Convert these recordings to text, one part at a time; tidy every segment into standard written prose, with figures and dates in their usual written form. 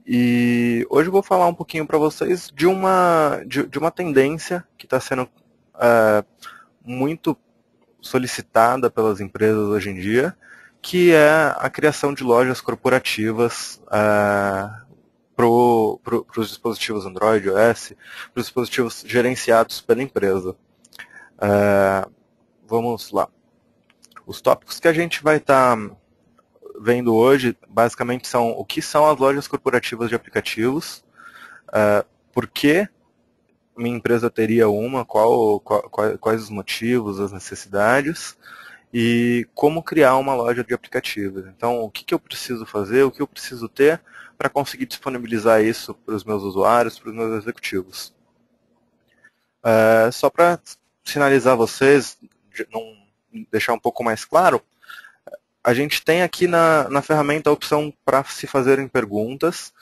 E hoje eu vou falar um pouquinho para vocês de uma tendência que está sendo é, muito solicitada pelas empresas hoje em dia, que é a criação de lojas corporativas para os dispositivos Android, iOS, para os dispositivos gerenciados pela empresa. Vamos lá. Os tópicos que a gente vai estar vendo hoje, basicamente, são o que são as lojas corporativas de aplicativos, por que minha empresa teria uma, quais os motivos, as necessidades, e como criar uma loja de aplicativos. Então, o que eu preciso fazer, o que eu preciso ter para conseguir disponibilizar isso para os meus usuários, para os meus executivos. Só para sinalizar vocês, não deixar um pouco mais claro, a gente tem aqui na ferramenta a opção para se fazerem perguntas.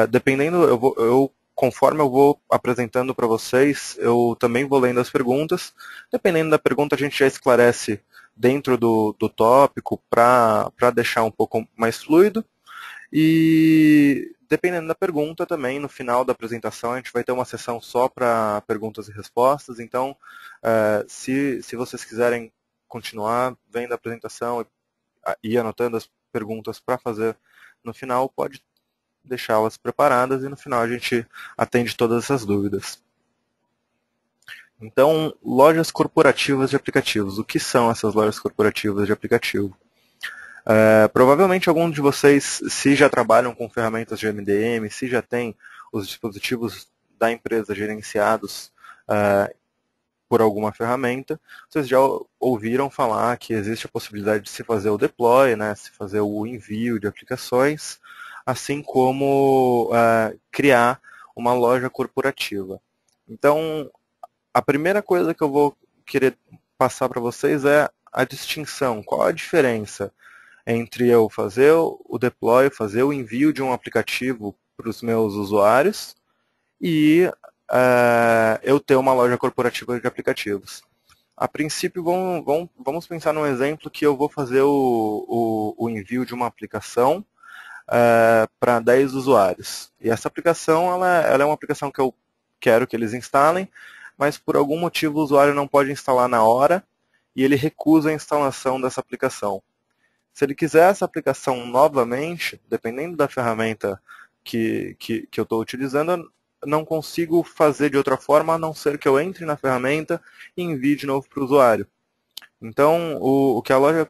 Dependendo, conforme eu vou apresentando para vocês, eu também vou lendo as perguntas. Dependendo da pergunta, a gente já esclarece dentro do tópico para deixar um pouco mais fluido. E dependendo da pergunta também, no final da apresentação, a gente vai ter uma sessão só para perguntas e respostas. Então, se vocês quiserem continuar vendo a apresentação e anotando as perguntas para fazer no final, pode deixá-las preparadas e no final a gente atende todas essas dúvidas. Então, lojas corporativas de aplicativos. O que são essas lojas corporativas de aplicativo? Provavelmente alguns de vocês, se já trabalham com ferramentas de MDM, se já tem os dispositivos da empresa gerenciados por alguma ferramenta, vocês já ouviram falar que existe a possibilidade de se fazer o deploy, né, se fazer o envio de aplicações, assim como criar uma loja corporativa. Então, a primeira coisa que eu vou querer passar para vocês é a distinção. Qual a diferença entre eu fazer o deploy, fazer o envio de um aplicativo para os meus usuários e eu ter uma loja corporativa de aplicativos. A princípio, vamos pensar num exemplo que eu vou fazer o envio de uma aplicação para 10 usuários. E essa aplicação ela é uma aplicação que eu quero que eles instalem, mas por algum motivo o usuário não pode instalar na hora e ele recusa a instalação dessa aplicação. Se ele quiser essa aplicação novamente, dependendo da ferramenta que eu estou utilizando, eu não consigo fazer de outra forma a não ser que eu entre na ferramenta e envie de novo para o usuário. Então, o que a loja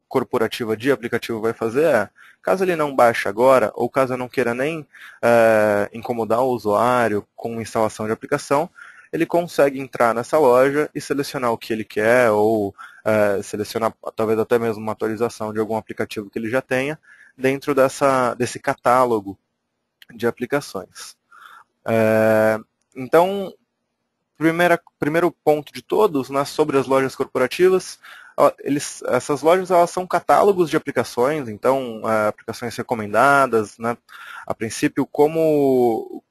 corporativa de aplicativo vai fazer é, caso ele não baixe agora, ou caso eu não queira nem incomodar o usuário com instalação de aplicação, ele consegue entrar nessa loja e selecionar o que ele quer, ou selecionar talvez até mesmo uma atualização de algum aplicativo que ele já tenha, dentro desse catálogo de aplicações. Então, primeiro ponto de todos, né, sobre as lojas corporativas, essas lojas elas são catálogos de aplicações, então aplicações recomendadas, né, a princípio como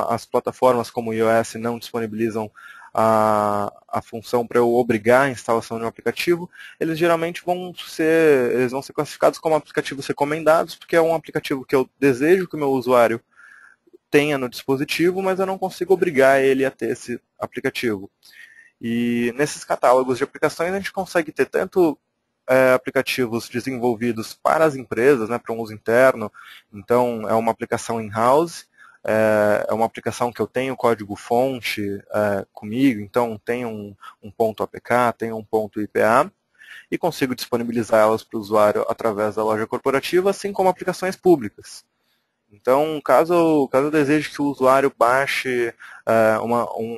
as plataformas como o iOS não disponibilizam a função para eu obrigar a instalação de um aplicativo, eles geralmente vão ser classificados como aplicativos recomendados, porque é um aplicativo que eu desejo que o meu usuário tenha no dispositivo, mas eu não consigo obrigar ele a ter esse aplicativo. E nesses catálogos de aplicações a gente consegue ter tanto aplicativos desenvolvidos para as empresas, né, para um uso interno, então é uma aplicação in-house, é uma aplicação que eu tenho código-fonte comigo, então tem um ponto APK, tem um ponto IPA, e consigo disponibilizar elas para o usuário através da loja corporativa, assim como aplicações públicas. Então, caso eu deseje que o usuário baixe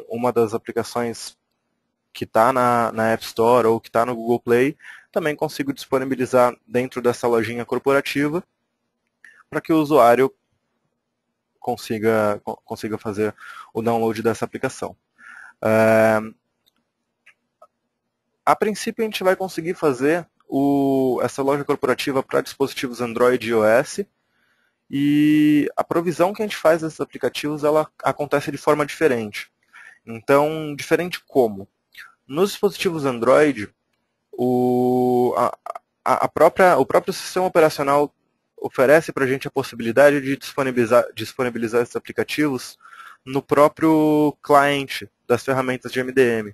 uma das aplicações que está na App Store ou que está no Google Play, também consigo disponibilizar dentro dessa lojinha corporativa para que o usuário consiga fazer o download dessa aplicação. A princípio, a gente vai conseguir fazer essa loja corporativa para dispositivos Android e iOS, e a provisão que a gente faz desses aplicativos ela acontece de forma diferente. Então, diferente como? Nos dispositivos Android, o próprio sistema operacional oferece para a gente a possibilidade de disponibilizar esses aplicativos no próprio cliente das ferramentas de MDM.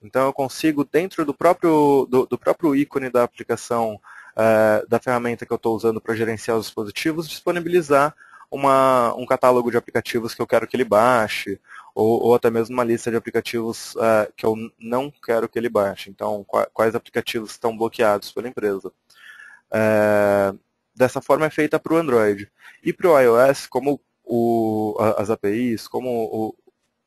Então eu consigo, dentro do próprio ícone da aplicação, da ferramenta que eu estou usando para gerenciar os dispositivos, disponibilizar um catálogo de aplicativos que eu quero que ele baixe, ou até mesmo uma lista de aplicativos que eu não quero que ele baixe. Então, quais aplicativos estão bloqueados pela empresa. Dessa forma é feita para o Android. E para o iOS, como as APIs, como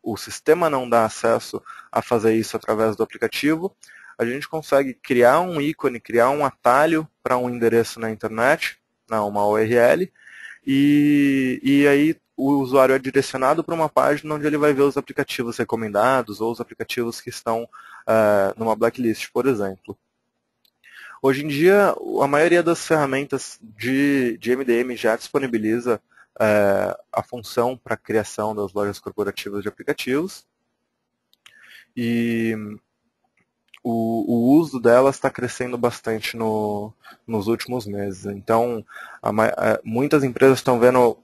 o sistema não dá acesso a fazer isso através do aplicativo, a gente consegue criar um ícone, criar um atalho para um endereço na internet, uma URL, e aí o usuário é direcionado para uma página onde ele vai ver os aplicativos recomendados ou os aplicativos que estão numa blacklist, por exemplo. Hoje em dia, a maioria das ferramentas de MDM já disponibiliza a função para a criação das lojas corporativas de aplicativos. E o uso delas está crescendo bastante nos últimos meses. Então, muitas empresas estão vendo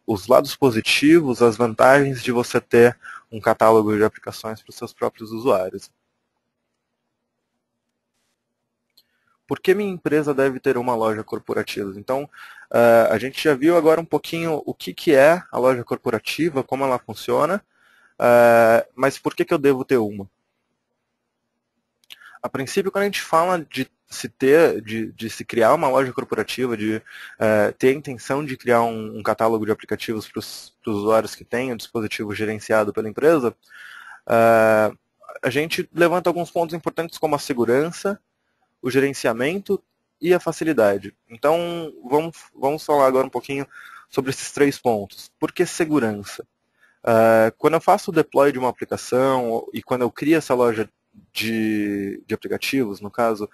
os lados positivos, as vantagens de você ter um catálogo de aplicações para os seus próprios usuários. Por que minha empresa deve ter uma loja corporativa? Então, a gente já viu agora um pouquinho o que é a loja corporativa, como ela funciona, mas por que eu devo ter uma? A princípio, quando a gente fala de se criar uma loja corporativa, de ter a intenção de criar um catálogo de aplicativos para os usuários que têm o dispositivo gerenciado pela empresa, a gente levanta alguns pontos importantes como a segurança, o gerenciamento e a facilidade. Então, vamos falar agora um pouquinho sobre esses 3 pontos. Por que segurança? Quando eu faço o deploy de uma aplicação e quando eu crio essa loja de aplicativos, no caso,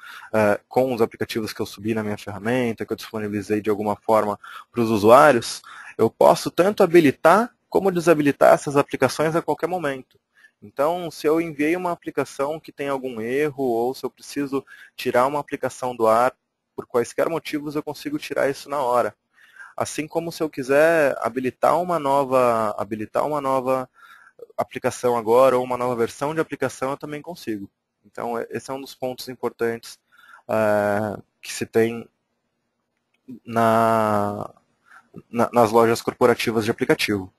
com os aplicativos que eu subi na minha ferramenta, que eu disponibilizei de alguma forma para os usuários, eu posso tanto habilitar como desabilitar essas aplicações a qualquer momento. Então, se eu enviei uma aplicação que tem algum erro, ou se eu preciso tirar uma aplicação do ar, por quaisquer motivos, eu consigo tirar isso na hora. Assim como se eu quiser habilitar uma nova aplicação agora, ou uma nova versão de aplicação, eu também consigo. Então, esse é um dos pontos importantes que se tem nas lojas corporativas de aplicativo.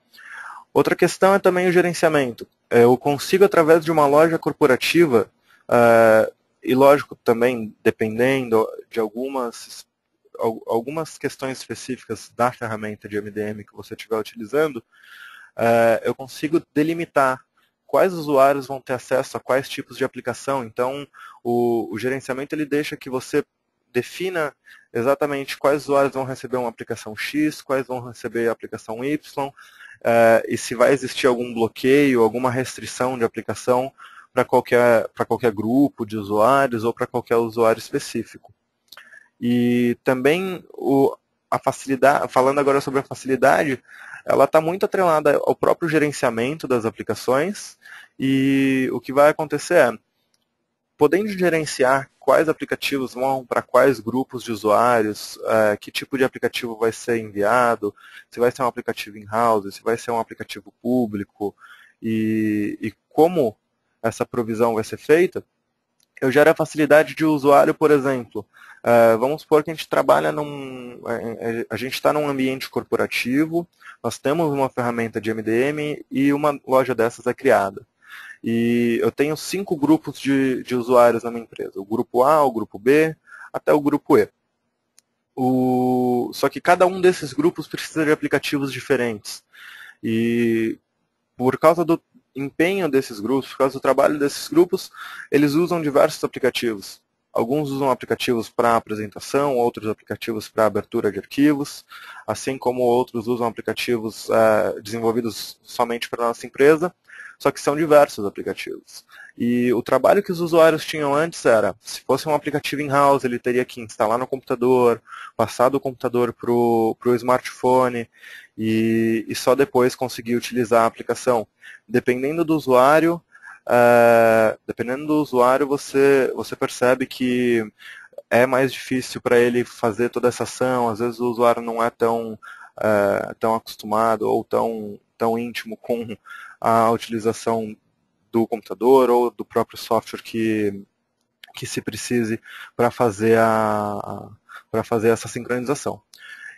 Outra questão é também o gerenciamento. Eu consigo, através de uma loja corporativa, e lógico também, dependendo de algumas questões específicas da ferramenta de MDM que você estiver utilizando, eu consigo delimitar quais usuários vão ter acesso a quais tipos de aplicação. Então, o gerenciamento ele deixa que você defina exatamente quais usuários vão receber uma aplicação X, quais vão receber a aplicação Y, e se vai existir algum bloqueio, alguma restrição de aplicação para qualquer grupo de usuários ou para qualquer usuário específico. E também a facilidade, falando agora sobre a facilidade, ela está muito atrelada ao próprio gerenciamento das aplicações, e o que vai acontecer é, podendo gerenciar quais aplicativos vão para quais grupos de usuários, que tipo de aplicativo vai ser enviado, se vai ser um aplicativo in-house, se vai ser um aplicativo público, e como essa provisão vai ser feita, eu gero a facilidade de usuário, por exemplo. Vamos supor que a gente trabalha a gente está num ambiente corporativo, nós temos uma ferramenta de MDM e uma loja dessas é criada. E eu tenho 5 grupos de usuários na minha empresa. O grupo A, o grupo B, até o grupo E. Só que cada um desses grupos precisa de aplicativos diferentes. E por causa do empenho desses grupos, por causa do trabalho desses grupos, eles usam diversos aplicativos. Alguns usam aplicativos para apresentação, outros aplicativos para abertura de arquivos, assim como outros usam aplicativos desenvolvidos somente para a nossa empresa, só que são diversos aplicativos. E o trabalho que os usuários tinham antes era, se fosse um aplicativo in-house, ele teria que instalar no computador, passar do computador para o smartphone, e só depois conseguir utilizar a aplicação. Dependendo do usuário, você percebe que é mais difícil para ele fazer toda essa ação, às vezes o usuário não é tão acostumado ou tão íntimo com a utilização do computador ou do próprio software que se precise para fazer essa sincronização.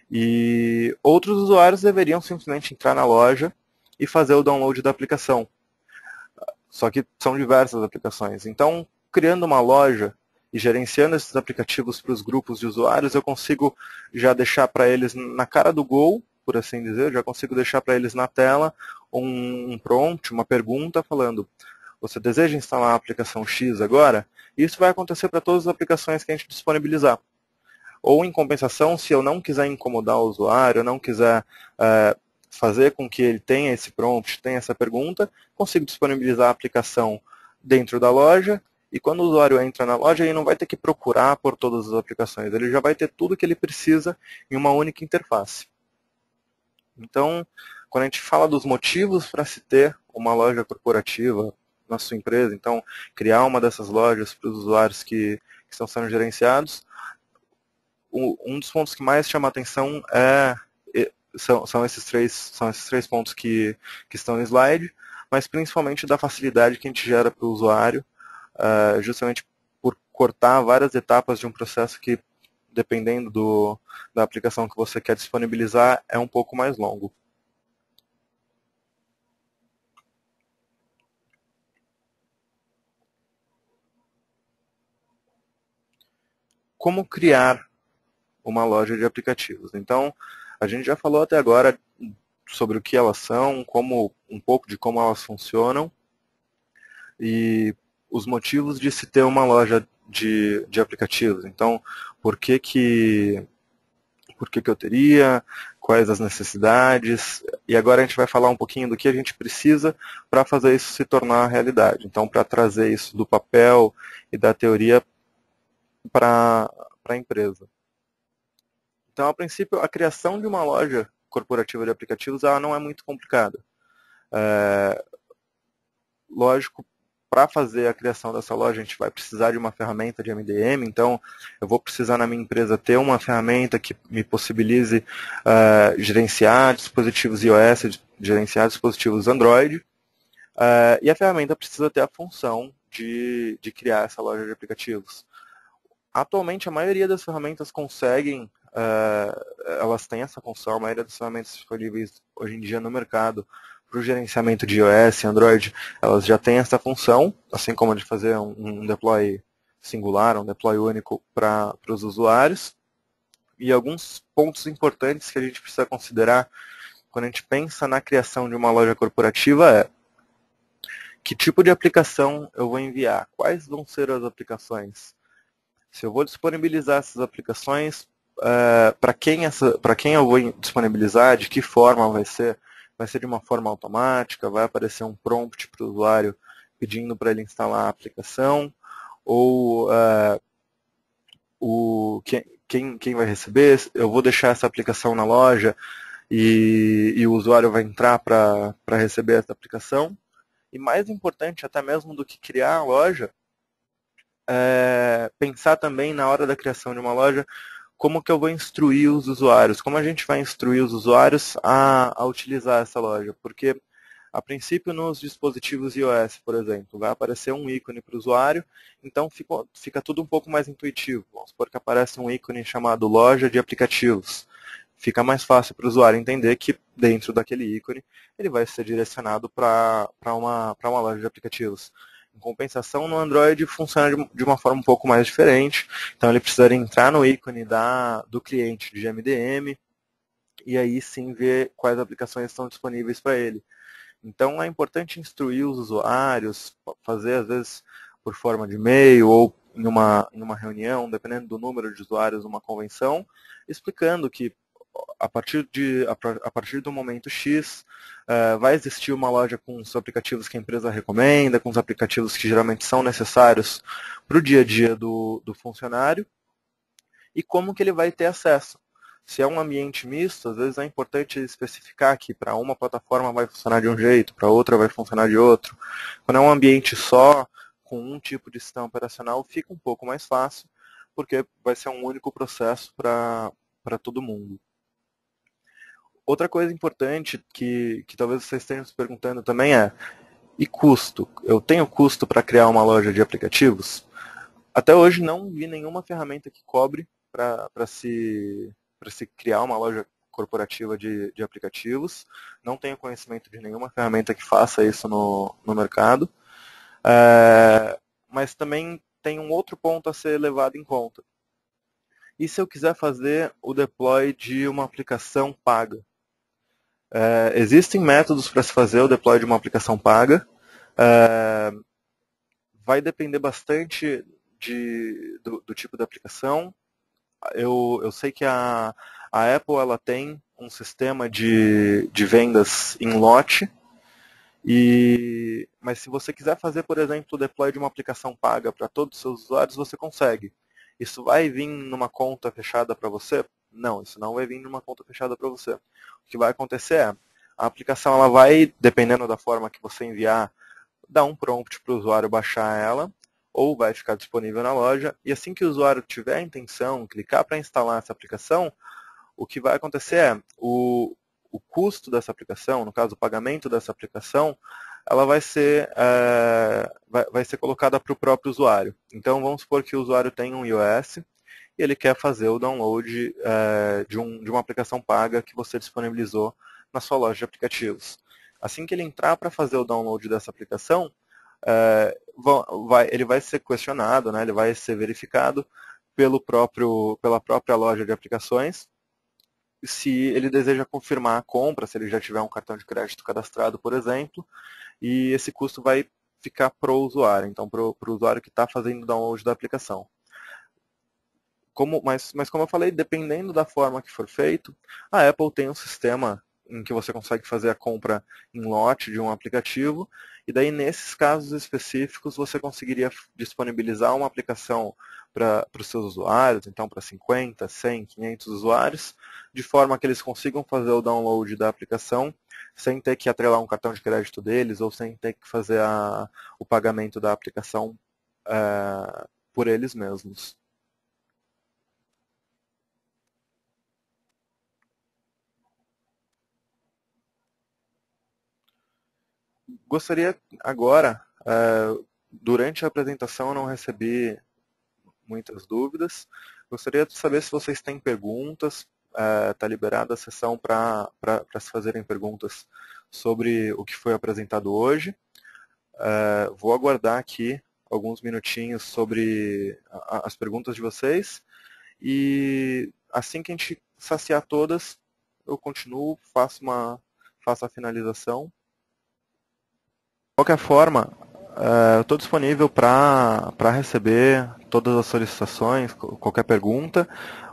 E outros usuários deveriam simplesmente entrar na loja e fazer o download da aplicação. Só que são diversas aplicações. Então, criando uma loja e gerenciando esses aplicativos para os grupos de usuários, eu consigo já deixar para eles na cara do gol, por assim dizer, eu já consigo deixar para eles na tela um prompt, uma pergunta falando: você deseja instalar a aplicação X agora? Isso vai acontecer para todas as aplicações que a gente disponibilizar. Ou, em compensação, se eu não quiser incomodar o usuário, eu não quiser fazer com que ele tenha esse prompt, tenha essa pergunta, consigo disponibilizar a aplicação dentro da loja, e quando o usuário entra na loja, ele não vai ter que procurar por todas as aplicações, ele já vai ter tudo que ele precisa em uma única interface. Então, quando a gente fala dos motivos para se ter uma loja corporativa na sua empresa, então, criar uma dessas lojas para os usuários que estão sendo gerenciados, um dos pontos que mais chama a atenção são esses três pontos que estão no slide, mas principalmente da facilidade que a gente gera para o usuário, justamente por cortar várias etapas de um processo que, dependendo da aplicação que você quer disponibilizar, é um pouco mais longo. Como criar uma loja de aplicativos? Então, a gente já falou até agora sobre o que elas são, um pouco de como elas funcionam e os motivos de se ter uma loja de aplicativos. Então, por que eu teria, quais as necessidades, e agora a gente vai falar um pouquinho do que a gente precisa para fazer isso se tornar realidade. Então, para trazer isso do papel e da teoria para a empresa. Então, a princípio, a criação de uma loja corporativa de aplicativos ela não é muito complicada. Lógico, para fazer a criação dessa loja, a gente vai precisar de uma ferramenta de MDM, então eu vou precisar na minha empresa ter uma ferramenta que me possibilize gerenciar dispositivos iOS, gerenciar dispositivos Android, e a ferramenta precisa ter a função de criar essa loja de aplicativos. Atualmente, a maioria das ferramentas conseguem, elas têm essa função, a maioria das ferramentas disponíveis hoje em dia no mercado para o gerenciamento de iOS e Android, elas já têm essa função, assim como de fazer um deploy singular, um deploy único para os usuários. E alguns pontos importantes que a gente precisa considerar quando a gente pensa na criação de uma loja corporativa é: que tipo de aplicação eu vou enviar? Quais vão ser as aplicações? Se eu vou disponibilizar essas aplicações, para quem eu vou disponibilizar, de que forma vai ser? Vai ser de uma forma automática? Vai aparecer um prompt para o usuário pedindo para ele instalar a aplicação? Ou quem vai receber? Eu vou deixar essa aplicação na loja e o usuário vai entrar para receber essa aplicação? E mais importante até mesmo do que criar a loja, pensar também na hora da criação de uma loja, como que eu vou instruir os usuários, como a gente vai instruir os usuários a utilizar essa loja, porque a princípio nos dispositivos iOS, por exemplo, vai aparecer um ícone para o usuário, então fica tudo um pouco mais intuitivo. Vamos supor que aparece um ícone chamado loja de aplicativos. Fica mais fácil para o usuário entender que dentro daquele ícone ele vai ser direcionado para uma loja de aplicativos. Em compensação, no Android funciona de uma forma um pouco mais diferente. Então ele precisaria entrar no ícone do cliente de MDM e aí sim ver quais aplicações estão disponíveis para ele. Então é importante instruir os usuários, fazer às vezes por forma de e-mail ou em uma reunião, dependendo do número de usuários, uma convenção, explicando que a partir do momento X, vai existir uma loja com os aplicativos que a empresa recomenda, com os aplicativos que geralmente são necessários para o dia a dia do funcionário, e como que ele vai ter acesso. Se é um ambiente misto, às vezes é importante especificar que para uma plataforma vai funcionar de um jeito, para outra vai funcionar de outro. Quando é um ambiente só, com um tipo de sistema operacional, fica um pouco mais fácil, porque vai ser um único processo para todo mundo. Outra coisa importante que talvez vocês estejam se perguntando também é, e custo? Eu tenho custo para criar uma loja de aplicativos? Até hoje não vi nenhuma ferramenta que cobre para se criar uma loja corporativa de aplicativos. Não tenho conhecimento de nenhuma ferramenta que faça isso no mercado. Mas também tem um outro ponto a ser levado em conta. E se eu quiser fazer o deploy de uma aplicação paga? Existem métodos para se fazer o deploy de uma aplicação paga. Vai depender bastante do tipo de aplicação. Eu sei que a Apple ela tem um sistema de vendas em lote, mas se você quiser fazer, por exemplo, o deploy de uma aplicação paga para todos os seus usuários, você consegue. Isso vai vir numa conta fechada para você? Não, isso não vai vir numa conta fechada para você. O que vai acontecer é, a aplicação ela vai, dependendo da forma que você enviar, dar um prompt para o usuário baixar ela, ou vai ficar disponível na loja, e assim que o usuário tiver a intenção, clicar para instalar essa aplicação, o que vai acontecer é, o custo dessa aplicação, no caso o pagamento dessa aplicação, ela vai ser colocada para o próprio usuário. Então vamos supor que o usuário tem um iOS, e ele quer fazer o download de uma aplicação paga que você disponibilizou na sua loja de aplicativos. Assim que ele entrar para fazer o download dessa aplicação, ele vai ser questionado, né, ele vai ser verificado pela própria loja de aplicações, se ele deseja confirmar a compra, se ele já tiver um cartão de crédito cadastrado, por exemplo, e esse custo vai ficar para o usuário, então para o usuário que está fazendo o download da aplicação. Mas como eu falei, dependendo da forma que for feito, a Apple tem um sistema em que você consegue fazer a compra em lote de um aplicativo, e daí nesses casos específicos você conseguiria disponibilizar uma aplicação para os seus usuários, então para 50, 100, 500 usuários, de forma que eles consigam fazer o download da aplicação sem ter que atrelar um cartão de crédito deles ou sem ter que fazer o pagamento da aplicação por eles mesmos. Gostaria agora, durante a apresentação eu não recebi muitas dúvidas. Gostaria de saber se vocês têm perguntas. Está liberada a sessão para se fazerem perguntas sobre o que foi apresentado hoje. Vou aguardar aqui alguns minutinhos sobre as perguntas de vocês. E assim que a gente saciar todas, eu continuo, faço a finalização. De qualquer forma, eu estou disponível para receber todas as solicitações, qualquer pergunta.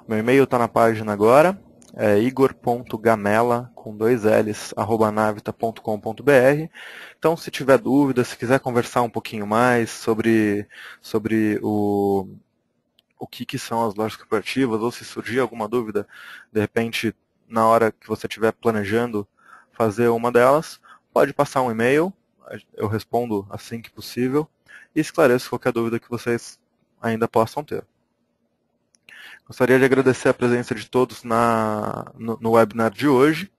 Meu e-mail está na página agora, é igor.gamela, com 2 L's, @navita.com.br. Então, se tiver dúvida, se quiser conversar um pouquinho mais sobre o que são as lojas corporativas, ou se surgir alguma dúvida, de repente, na hora que você estiver planejando fazer uma delas, pode passar um e-mail, eu respondo assim que possível e esclareço qualquer dúvida que vocês ainda possam ter. Gostaria de agradecer a presença de todos no webinar de hoje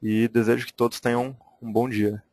e desejo que todos tenham um bom dia.